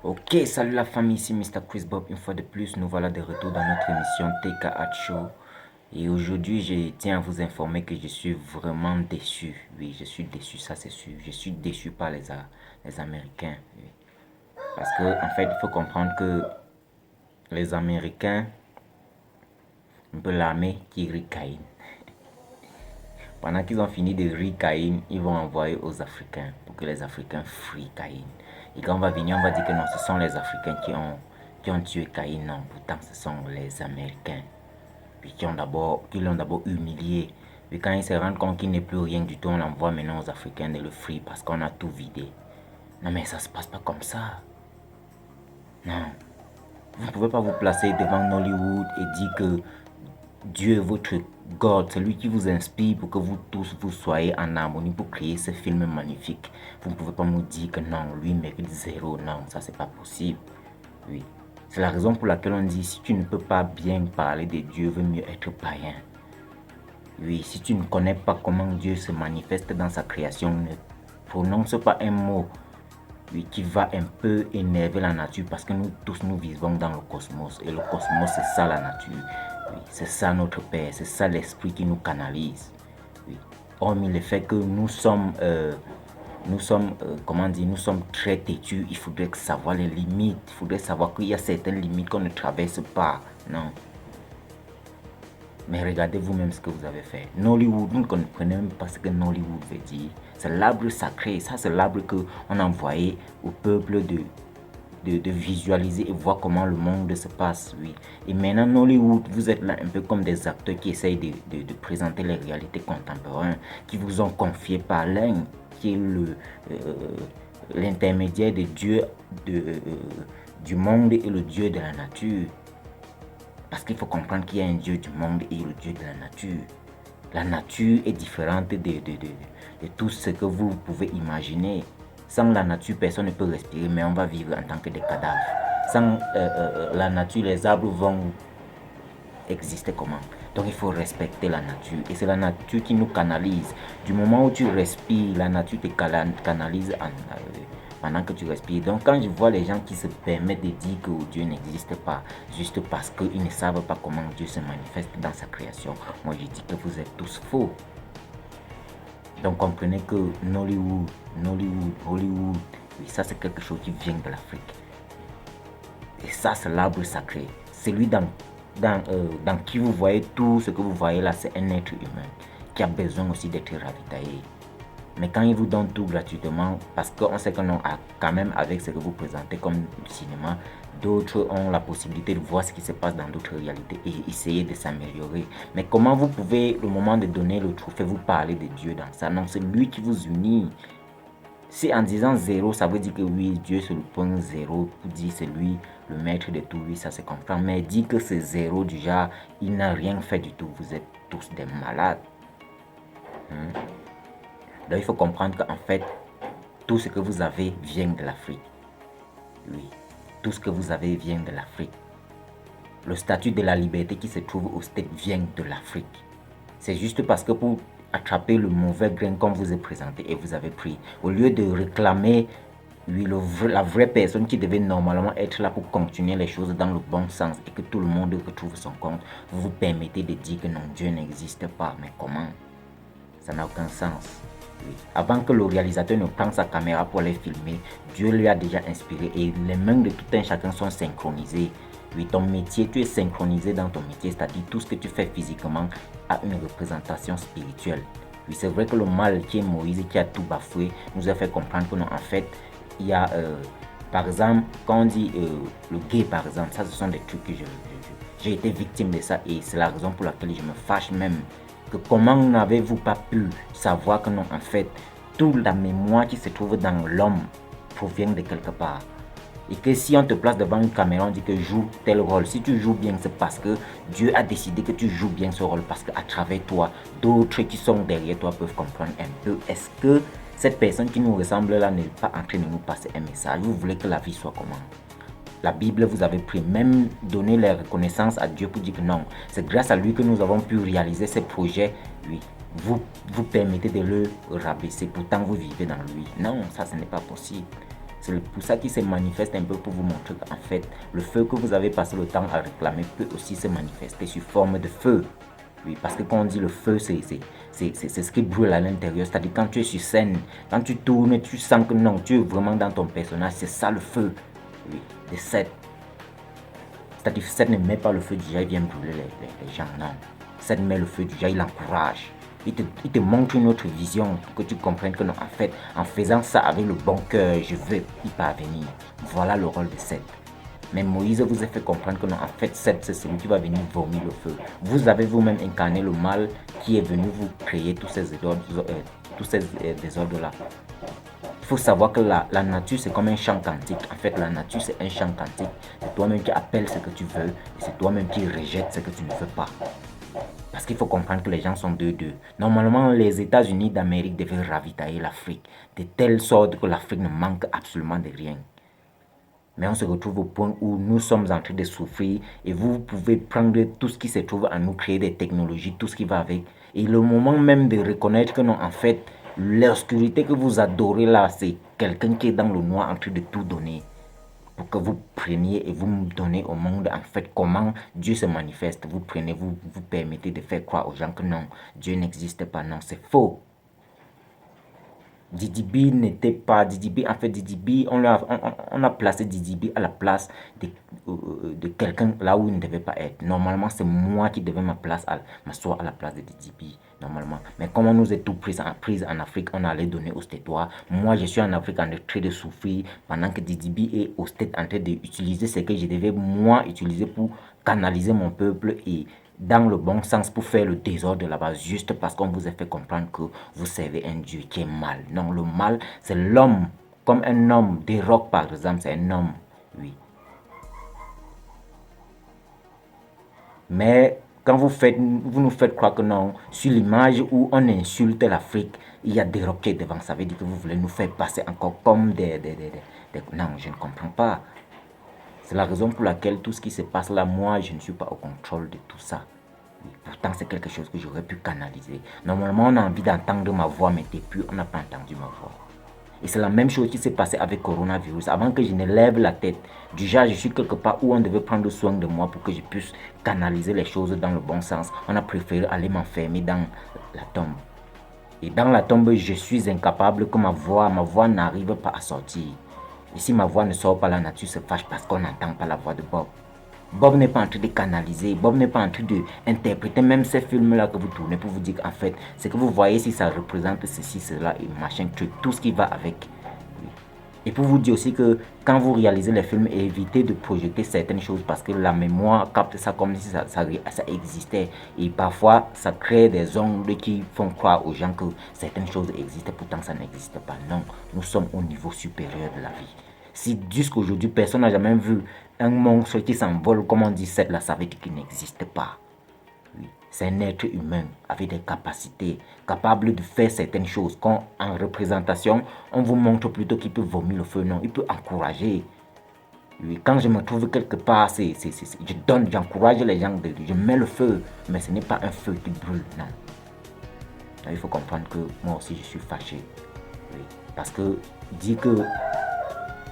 Ok, salut la famille, ici Mr. Chris Bob. Une fois de plus, nous voilà de retour dans notre émission TK Art Show. Et aujourd'hui, je tiens à vous informer que je suis vraiment déçu. Oui, je suis déçu, ça c'est sûr. Je suis déçu par les Américains. Oui. Parce que, en fait, il faut comprendre que les Américains, un peu l'armée qui rit Caïn. Pendant qu'ils ont fini de rire Caïn, ils vont envoyer aux Africains pour que les Africains frient Caïn. Et quand on va venir, on va dire que non, ce sont les Africains qui ont tué Caïn. Non, pourtant ce sont les Américains. Puis qui l'ont d'abord humilié. Puis quand ils se rendent compte qu'il n'est plus rien du tout, on l'envoie maintenant aux Africains de le frire parce qu'on a tout vidé. Non mais ça se passe pas comme ça. Non. Vous ne pouvez pas vous placer devant Nollywood et dire que Dieu est votre God, c'est lui qui vous inspire pour que vous tous vous soyez en harmonie pour créer ce film magnifique. Vous ne pouvez pas me dire que non, lui mérite zéro. Non, ça c'est pas possible. Oui. C'est la raison pour laquelle on dit si tu ne peux pas bien parler de Dieu, vaut mieux être païen. Oui, si tu ne connais pas comment Dieu se manifeste dans sa création, ne prononce pas un mot qui va un peu énerver la nature parce que nous tous nous vivons dans le cosmos et le cosmos c'est ça la nature. Oui, c'est ça notre Père, c'est ça l'esprit qui nous canalise. Oui. Hormis le fait que comment dire, nous sommes très têtus, il faudrait savoir les limites, il faudrait savoir qu'il y a certaines limites qu'on ne traverse pas. Non. Mais regardez vous-même ce que vous avez fait. Nollywood, vous ne comprenez même pas ce que Nollywood veut dire. C'est l'arbre sacré. Ça, c'est l'arbre qu'on a envoyé au peuple de visualiser et voir comment le monde se passe. Oui. Et maintenant, Nollywood, vous êtes là un peu comme des acteurs qui essayent de présenter les réalités contemporaines, qui vous ont confié par l'un, qui est l'intermédiaire de Dieu du monde et le Dieu de la nature. Parce qu'il faut comprendre qu'il y a un Dieu du monde et le Dieu de la nature. La nature est différente de tout ce que vous pouvez imaginer. Sans la nature, personne ne peut respirer, mais on va vivre en tant que des cadavres. Sans la nature, les arbres vont exister comment? Donc il faut respecter la nature. Et c'est la nature qui nous canalise. Du moment où tu respires, la nature te canalise pendant que tu respires. Donc quand je vois les gens qui se permettent de dire que Dieu n'existe pas, juste parce qu'ils ne savent pas comment Dieu se manifeste dans sa création, moi je dis que vous êtes tous faux. Donc comprenez que Nollywood, Hollywood, oui, ça c'est quelque chose qui vient de l'Afrique. Et ça c'est l'arbre sacré. Celui dans qui vous voyez tout ce que vous voyez là, c'est un être humain qui a besoin aussi d'être ravitaillé. Mais quand ils vous donnent tout gratuitement, parce qu'on sait que non, quand même avec ce que vous présentez comme cinéma, d'autres ont la possibilité de voir ce qui se passe dans d'autres réalités et essayer de s'améliorer. Mais comment vous pouvez, au moment de donner le trophée, vous parler de Dieu dans ça? Non, c'est lui qui vous unit. Si en disant zéro, ça veut dire que oui, Dieu c'est le point zéro, pour dire c'est lui le maître de tout, oui, ça se comprend. Mais dire que c'est zéro, du genre, il n'a rien fait du tout, vous êtes tous des malades. Donc il faut comprendre qu'en fait, tout ce que vous avez vient de l'Afrique. Oui, tout ce que vous avez vient de l'Afrique. Le statut de la liberté qui se trouve au States vient de l'Afrique. C'est juste parce que pour attraper le mauvais grain qu'on vous est présenté et vous avez pris, au lieu de réclamer la vraie personne qui devait normalement être là pour continuer les choses dans le bon sens et que tout le monde retrouve son compte, vous vous permettez de dire que non, Dieu n'existe pas. Mais comment? Ça n'a aucun sens. Oui. Avant que le réalisateur ne prenne sa caméra pour les filmer, Dieu lui a déjà inspiré et les mains de tout un chacun sont synchronisées. Oui, ton métier, tu es synchronisé dans ton métier, c'est-à-dire tout ce que tu fais physiquement a une représentation spirituelle. Oui, c'est vrai que le mal qui est Moïse qui a tout bafoué nous a fait comprendre que non, en fait, il y a, par exemple, quand on dit le gay, par exemple, ça, ce sont des trucs que j'ai été victime de ça et c'est la raison pour laquelle je me fâche même. Que comment n'avez-vous pas pu savoir que non, en fait, toute la mémoire qui se trouve dans l'homme provient de quelque part. Et que si on te place devant une caméra, on dit que joue tel rôle. Si tu joues bien, c'est parce que Dieu a décidé que tu joues bien ce rôle. Parce qu'à travers toi, d'autres qui sont derrière toi peuvent comprendre un peu. Est-ce que cette personne qui nous ressemble là n'est pas en train de nous passer un message? Vous voulez que la vie soit comment? La Bible, vous avez pris, même donner la reconnaissance à Dieu pour dire que non, c'est grâce à lui que nous avons pu réaliser ces projets. Oui, vous permettez de le rabaisser, pourtant vous vivez dans lui. Non, ça ce n'est pas possible. C'est pour ça qu'il se manifeste un peu pour vous montrer qu'en fait, le feu que vous avez passé le temps à réclamer peut aussi se manifester sous forme de feu. Oui, parce que quand on dit le feu, c'est ce qui brûle à l'intérieur. C'est-à-dire quand tu es sur scène, quand tu tournes, tu sens que non, tu es vraiment dans ton personnage. C'est ça le feu. Oui, de Seth. C'est-à-dire que Seth ne met pas le feu déjà, il vient brûler les gens. Non. Seth met le feu déjà, il encourage. Il te montre une autre vision pour que tu comprennes que non, en fait, en faisant ça avec le bon cœur, je veux y parvenir. Voilà le rôle de Seth. Mais Moïse vous a fait comprendre que non, en fait, c'est celui qui va venir vomir le feu. Vous avez vous-même incarné le mal qui est venu vous créer tous ces désordres-là. Il faut savoir que la nature, c'est comme un chant quantique. En fait, la nature, c'est un chant quantique. C'est toi-même qui appelles ce que tu veux et c'est toi-même qui rejettes ce que tu ne veux pas. Parce qu'il faut comprendre que les gens sont deux. Normalement, les États-Unis d'Amérique devaient ravitailler l'Afrique de telle sorte que l'Afrique ne manque absolument de rien. Mais on se retrouve au point où nous sommes en train de souffrir et vous pouvez prendre tout ce qui se trouve à nous, créer des technologies, tout ce qui va avec. Et le moment même de reconnaître que non, en fait, l'obscurité que vous adorez là, c'est quelqu'un qui est dans le noir en train de tout donner. Pour que vous preniez et vous me donnez au monde en fait comment Dieu se manifeste. Vous prenez, vous permettez de faire croire aux gens que non, Dieu n'existe pas. Non, c'est faux. Didi B n'était pas Didi B. En fait, Didi B, on a placé Didi B à la place de quelqu'un là où il ne devait pas être. Normalement, c'est moi qui devais m'asseoir à la place de Didi B. Normalement. Mais comme on nous est tout pris en Afrique, on allait donner au Stétois. Moi, je suis en Afrique en train de souffrir pendant que Didi B est au State en train d'utiliser ce que je devais moi utiliser pour canaliser mon peuple et dans le bon sens pour faire le désordre là-bas, juste parce qu'on vous a fait comprendre que vous servez un Dieu qui est mal. Non, le mal, c'est l'homme. Comme un homme, des rocs par exemple, c'est un homme. Oui. Mais quand vous nous faites croire que non, sur l'image où on insulte l'Afrique, il y a des roquets devant. Ça veut dire que vous voulez nous faire passer encore comme des... Non, je ne comprends pas. C'est la raison pour laquelle tout ce qui se passe là, moi, je ne suis pas au contrôle de tout ça. Et pourtant, c'est quelque chose que j'aurais pu canaliser. Normalement, on a envie d'entendre ma voix, mais depuis, on n'a pas entendu ma voix. Et c'est la même chose qui s'est passée avec coronavirus. Avant que je ne lève la tête, déjà, je suis quelque part où on devait prendre soin de moi pour que je puisse canaliser les choses dans le bon sens. On a préféré aller m'enfermer dans la tombe. Et dans la tombe, je suis incapable que ma voix n'arrive pas à sortir. Et si ma voix ne sort pas, la nature se fâche parce qu'on n'entend pas la voix de Bob. Bob n'est pas en train de canaliser, Bob n'est pas en train d'interpréter même ces films-là que vous tournez pour vous dire qu'en fait, ce que vous voyez, si ça représente ceci, cela et machin, tout ce qui va avec. Et pour vous dire aussi que quand vous réalisez les films, évitez de projeter certaines choses parce que la mémoire capte ça comme si ça existait. Et parfois, ça crée des ondes qui font croire aux gens que certaines choses existent, pourtant ça n'existe pas. Non, nous sommes au niveau supérieur de la vie. Si jusqu'aujourd'hui, personne n'a jamais vu un monstre qui s'envole, comme on dit, là, ça veut dire qu'il n'existe pas. Oui. C'est un être humain avec des capacités, capable de faire certaines choses. Quand en représentation, on vous montre plutôt qu'il peut vomir le feu. Non, il peut encourager. Oui, quand je me trouve quelque part, j'encourage les gens, je mets le feu, mais ce n'est pas un feu qui brûle, non. Il faut comprendre que moi aussi je suis fâché. Oui, parce que dire que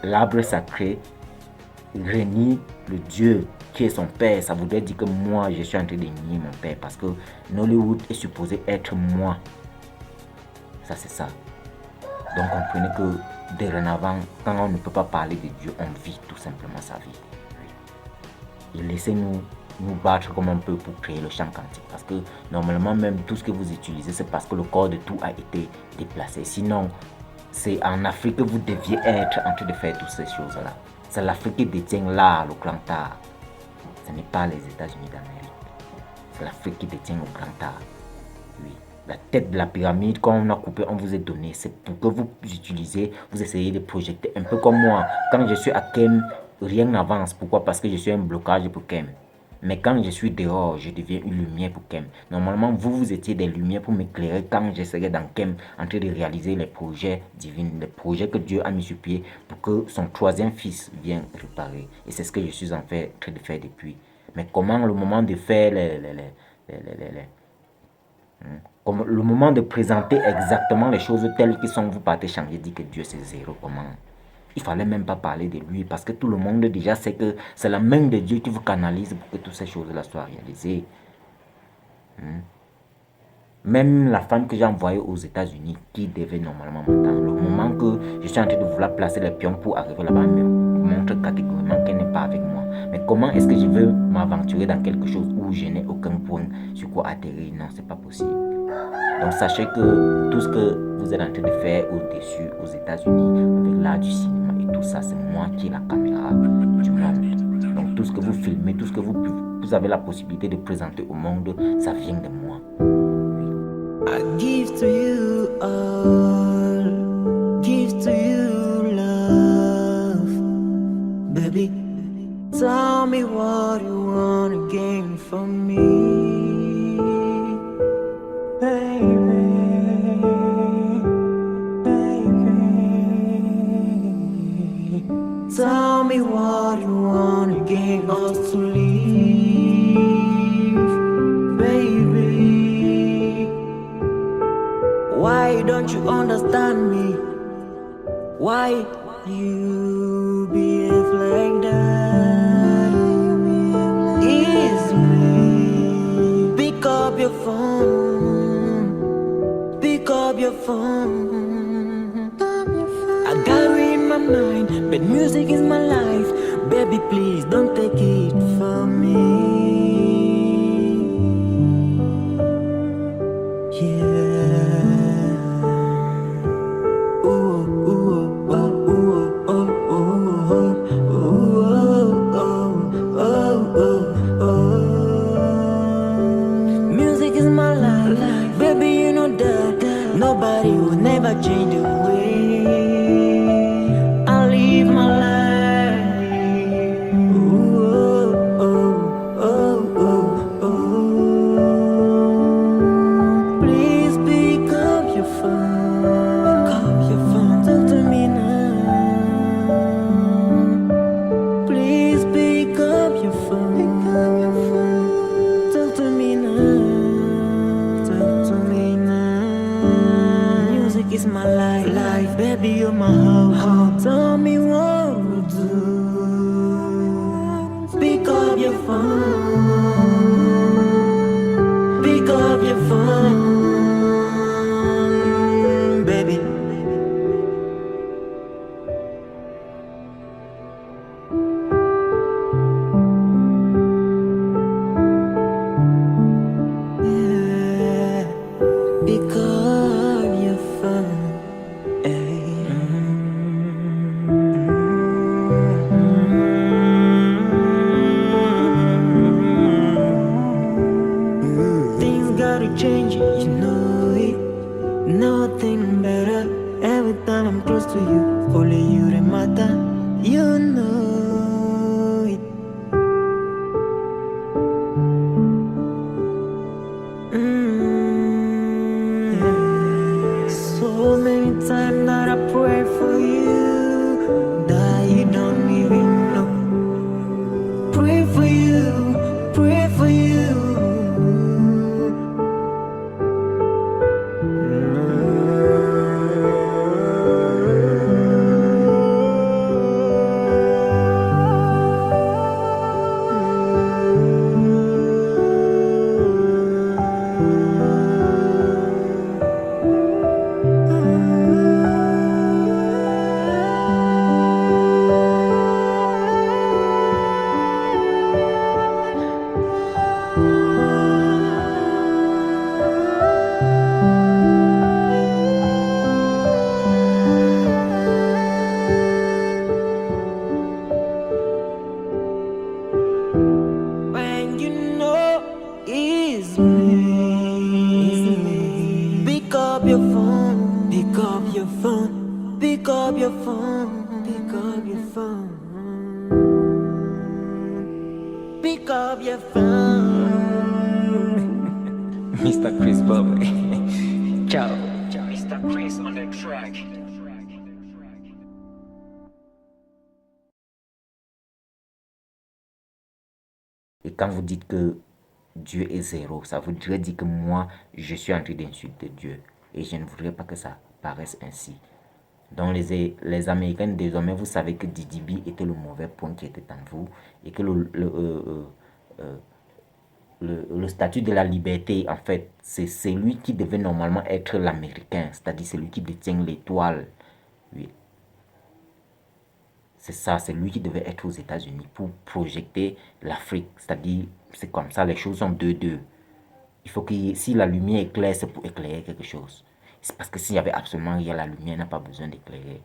l'arbre sacré renie le Dieu qui est son père, ça voudrait dire que moi je suis en train de nier mon père parce que Nollywood est supposé être moi. Ça c'est ça. Donc comprenez que dorénavant, quand on ne peut pas parler de Dieu, on vit tout simplement sa vie. Et laissez-nous nous battre comme on peut pour créer le chant quantique. Parce que normalement même tout ce que vous utilisez, c'est parce que le corps de tout a été déplacé. Sinon, c'est en Afrique que vous deviez être en train de faire toutes ces choses-là. C'est l'Afrique qui détient l'art, le grand art. Ce n'est pas les États-Unis d'Amérique. C'est l'Afrique qui détient le grand art. Oui. La tête de la pyramide, quand on a coupé, on vous a donné. C'est pour que vous utilisez, vous essayez de projeter. Un peu comme moi. Quand je suis à Kem, rien n'avance. Pourquoi? Parce que je suis un blocage pour Kem. Mais quand je suis dehors, je deviens une lumière pour Kem. Normalement, vous étiez des lumières pour m'éclairer quand je serais dans Kem en train de réaliser les projets divins, les projets que Dieu a mis sur pied pour que son troisième fils vienne réparer. Et c'est ce que je suis en train de faire depuis. Mais comment le moment de faire comme le moment de présenter exactement les choses telles qu'elles sont, vous partez changer, dire que Dieu c'est zéro, comment? Il ne fallait même pas parler de lui parce que tout le monde déjà sait que c'est la main de Dieu qui vous canalise pour que toutes ces choses-là soient réalisées. Même la femme que j'ai envoyée aux États-Unis, qui devait normalement m'attendre, le moment que je suis en train de vouloir placer les pions pour arriver là-bas, me montre catégoriquement qu'elle n'est pas avec moi. Mais comment est-ce que je veux m'aventurer dans quelque chose où je n'ai aucun point sur quoi atterrir? Non, c'est pas possible. Donc sachez que tout ce que vous êtes en train de faire au-dessus, aux États-Unis, avec l'art du cinéma et tout ça, c'est moi qui ai la caméra du monde. Donc tout ce que vous filmez, tout ce que vous avez la possibilité de présenter au monde, ça vient de moi. I give to you all, give to you love, baby. Tell me what you wanna gain from me, baby, baby. Tell me what you wanna gain us to live, baby. Why don't you understand me? Why you behave like that? It's me. Pick up your phone. Pick up your phone. I got you in my mind, but music is my life. Baby, please don't take it from me. Music is my life, baby, you know that. Nobody will never change the way I live my life. Please pick up your phone. Talk to me now. Please pick up your phone. Talk to me now. Talk to me now. Music is my life, baby, you're my hope. Tell me what to do. Pick up your phone. Pick up your phone, baby. Yeah. Pick up your phone. Things gotta change, you know it. Nothing better. Every time I'm close to you, only you that matter. You know it. So many times that I pray for you that you don't even know. Pray for you, pray for you. When you know it's me. Pick up your phone. Pick up your phone. Pick up your phone. Pick up your phone. Pick up your phone. Mr. Chris Bob. Ciao. Mr. Chris on the track. Et quand vous dites que Dieu est zéro, ça voudrait dire que moi, je suis en train d'insulter Dieu. Et je ne voudrais pas que ça paraisse ainsi. Donc les Américains, désormais, vous savez que Didi B était le mauvais point qui était en vous et que le statut de la liberté, en fait, c'est celui qui devait normalement être l'Américain, c'est-à-dire celui qui détient l'étoile. Oui. C'est ça, c'est lui qui devait être aux États-Unis pour projeter l'Afrique. C'est-à-dire, c'est comme ça, les choses sont deux. Il faut que si la lumière éclaire, c'est pour éclairer quelque chose. C'est parce que s'il y avait absolument rien, la lumière n'a pas besoin d'éclairer.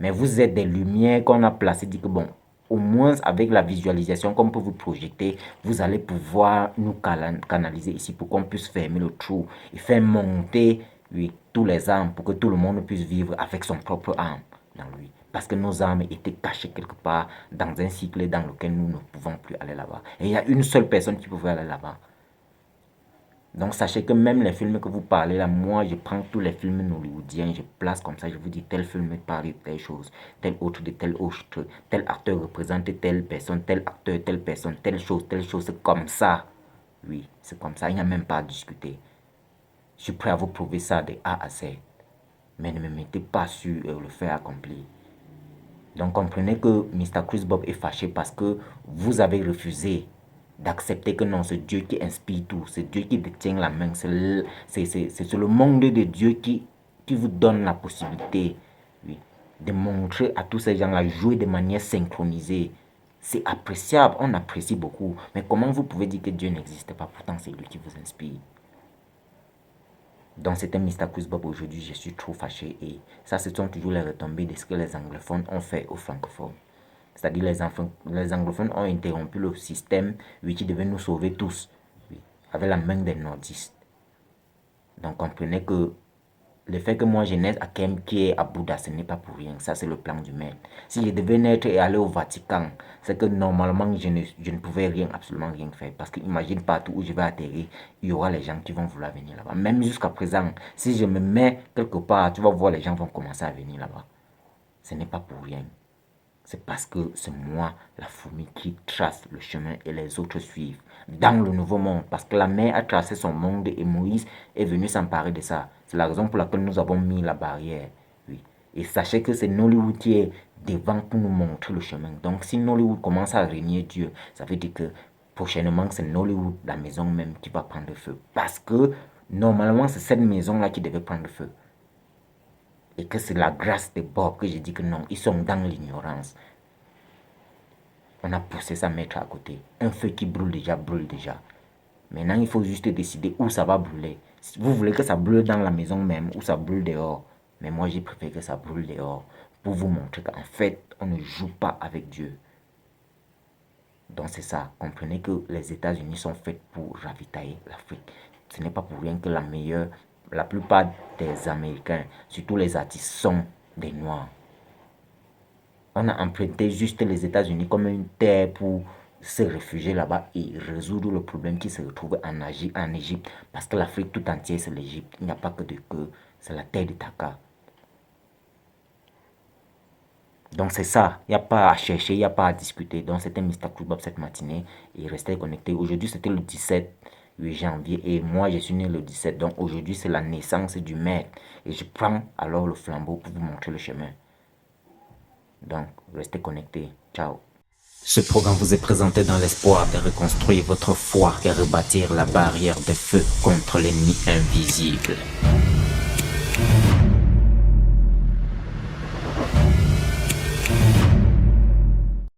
Mais vous êtes des lumières qu'on a placées, dit que bon, au moins avec la visualisation qu'on peut vous projeter, vous allez pouvoir nous canaliser ici pour qu'on puisse fermer le trou et faire monter, oui, tous les âmes pour que tout le monde puisse vivre avec son propre âme dans lui. Parce que nos âmes étaient cachées quelque part dans un cycle dans lequel nous ne pouvons plus aller là-bas. Et il y a une seule personne qui pouvait aller là-bas. Donc sachez que même les films que vous parlez là, moi je prends tous les films hollywoodiens, je place comme ça, je vous dis tel film parle de telle chose, tel autre de telle autre, tel acteur représente telle personne, tel acteur, telle personne, telle chose, c'est comme ça. Oui, c'est comme ça, il n'y a même pas à discuter. Je suis prêt à vous prouver ça de A à Z. Mais ne me mettez pas sur le fait accompli. Donc comprenez que Mr. Chris Bob est fâché parce que vous avez refusé d'accepter que non, c'est Dieu qui inspire tout, c'est Dieu qui détient la main, c'est le monde de Dieu qui vous donne la possibilité, oui, de montrer à tous ces gens-là, jouer de manière synchronisée. C'est appréciable, on apprécie beaucoup, mais comment vous pouvez dire que Dieu n'existe pas, pourtant c'est lui qui vous inspire. Donc c'était Mr. Chris Bob aujourd'hui, je suis trop fâché et ça ce sont toujours les retombées de ce que les anglophones ont fait aux francophones. C'est-à-dire les anglophones ont interrompu le système qui devait nous sauver tous, oui, avec la main des nordistes. Donc comprenez que le fait que moi je naisse à Kemke, à Bouddha, ce n'est pas pour rien. Ça c'est le plan du maître. Si je devais naître et aller au Vatican, c'est que normalement je ne pouvais rien, absolument rien faire. Parce que imagine partout où je vais atterrir, il y aura les gens qui vont vouloir venir là-bas. Même jusqu'à présent, si je me mets quelque part, tu vas voir les gens vont commencer à venir là-bas. Ce n'est pas pour rien. C'est parce que c'est moi, la fourmi, qui trace le chemin et les autres suivent. Dans le nouveau monde, parce que la mer a tracé son monde et Moïse est venu s'emparer de ça. C'est la raison pour laquelle nous avons mis la barrière. Oui. Et sachez que c'est Nollywood qui est devant pour nous montrer le chemin. Donc si Nollywood commence à régner Dieu, ça veut dire que prochainement c'est Nollywood, la maison même, qui va prendre feu. Parce que normalement c'est cette maison-là qui devait prendre feu. Et que c'est la grâce de Bob que je dis que non, ils sont dans l'ignorance. On a poussé sa maître à côté. Un feu qui brûle déjà. Maintenant, il faut juste décider où ça va brûler. Si vous voulez que ça brûle dans la maison même ou ça brûle dehors. Mais moi, j'ai préféré que ça brûle dehors pour vous montrer qu'en fait, on ne joue pas avec Dieu. Donc c'est ça. Comprenez que les États-Unis sont faits pour ravitailler l'Afrique. Ce n'est pas pour rien que la plupart des Américains, surtout les artistes, sont des Noirs. On a emprunté juste les États-Unis comme une terre pour se réfugier là-bas et résoudre le problème qui se retrouve en Égypte. Parce que l'Afrique tout entière, c'est l'Égypte. Il n'y a pas que de queue. C'est la terre de Taka. Donc c'est ça. Il n'y a pas à chercher, il n'y a pas à discuter. Donc c'était Mr. Chris Bob cette matinée. Et restez connectés. Aujourd'hui, c'était le 17 janvier. Et moi, je suis né le 17. Donc aujourd'hui, c'est la naissance du maître. Et je prends alors le flambeau pour vous montrer le chemin. Donc, restez connectés. Ciao. Ce programme vous est présenté dans l'espoir de reconstruire votre foi et rebâtir la barrière de feu contre l'ennemi invisible.